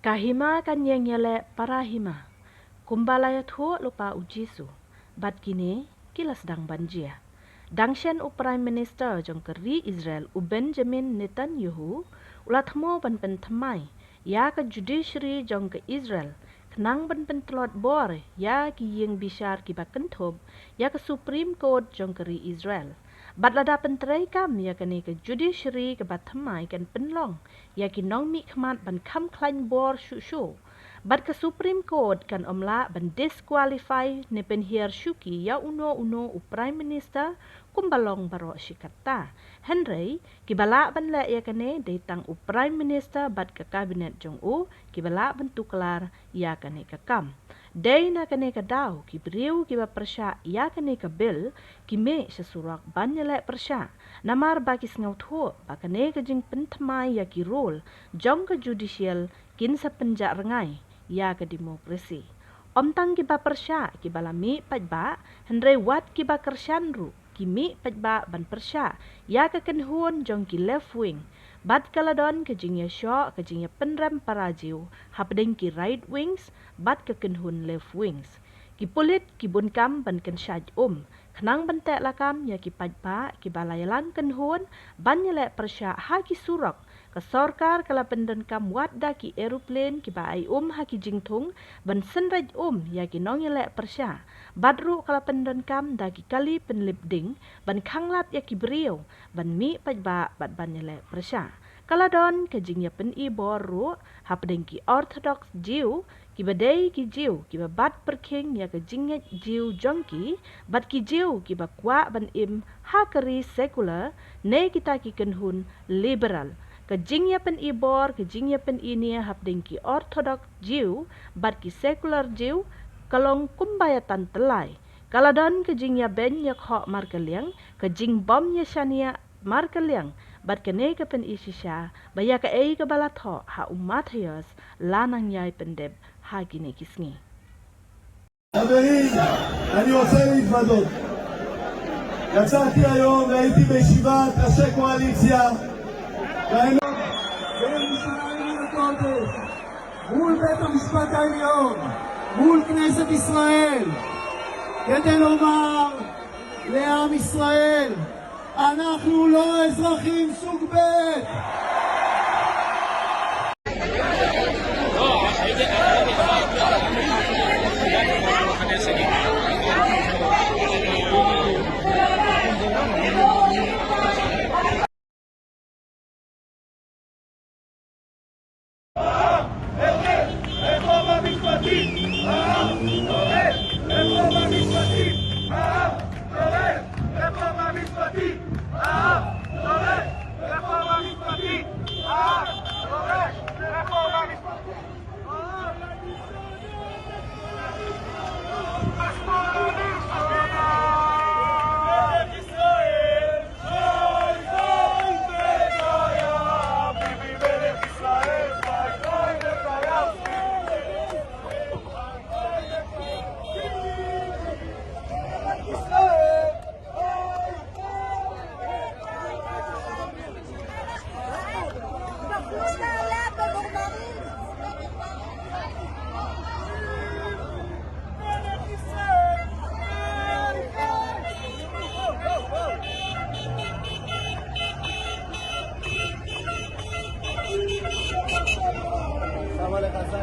Kahima kan yang yale parahima. Kumbalaya thuo lupa ujisu. Bat kini kila sedang banjir. Dangshen u Prime Minister jong keri Israel u Benjamin Netanyahu ulatmo ban pentamai ya ke judiciary jong ke Israel kenang ban pentelot bor ya ki yeng bishar ki bakentob ya ke Supreme Court jong keri Israel. Bat lada penterai kam ya kene ke judiciary ke batamai kan penlong ya ki nong mi khmat ban kam klain bor shu. Bat ke Supreme Court kan omla ban disqualify ne penhiar shuki ya uno u Prime Minister kumbalong baro shikata. Henry kibala ban la ya kene datang u Prime Minister bat ke kabinet jong u kibala ban tuklar ya kene ke kam. Day na kene ke daw ki beriu ki ba persya ya kene ke bil ki me sesurak ban nyelek persya. Namar baki sengau thuo ba kene ke jing pentamai ya ki role jong ke judicial kin sa penjak rengai ya ke demokrasi. Om tang ki ba persya ki balami pajba Henry wat ki ba kersyanru ki mi pajba ban persya ya ke kenhuon jong ki left wing. Bat kaladon ke jing ya syok ke jing ya penrem parajiu hapdeng ki right wings bat ke kenhun left wings. Ki pulit ki bunkam ban ken syaj kenang ban tek lakam ya ki pajba ki balayalan kenhuon ban nyelek persya ha ki surak ke sorkar kala pendan kam wat da ki aeroplane ki ba ai ha ki jingtung ban senraj ya ki nong nyelek persya. Badru kala pendan kam da ki kali penlipding ban khanglat ya ki beriu ban mi pajba bat ban nyelek persya. Kaladon ke jing ya pen I boru hapdeng ki Orthodox Jew ki badai ki Jew ki bat perking ya ke jing ya Jew jongki bat ki Jew ki ba kwa ban im hakeri sekular ne kita ki kenhun liberal. Ke jing ya pen I bor ke jing ya pen I nia hapdeng ki Orthodox Jew bat ki secular Jew kalong kumbayatan telai. Kaladon ke jing ya ben ya khok markeliang ke jing bom ya shania markeliang bat kene ke pen isisha baya ke ei ke balatho ha umat hayas lanang yai pendeb ha gine kisngi. חברים, אני רוצה להתוודות. יצאתי היום והייתי בישיבת ראשי קואליציה בירושלים הקודש מול בית המשפט העליון, מול כנסת ישראל, כדי לומר לעם ישראל, אנחנו לא אזרחים סוג ב'. Sama le casa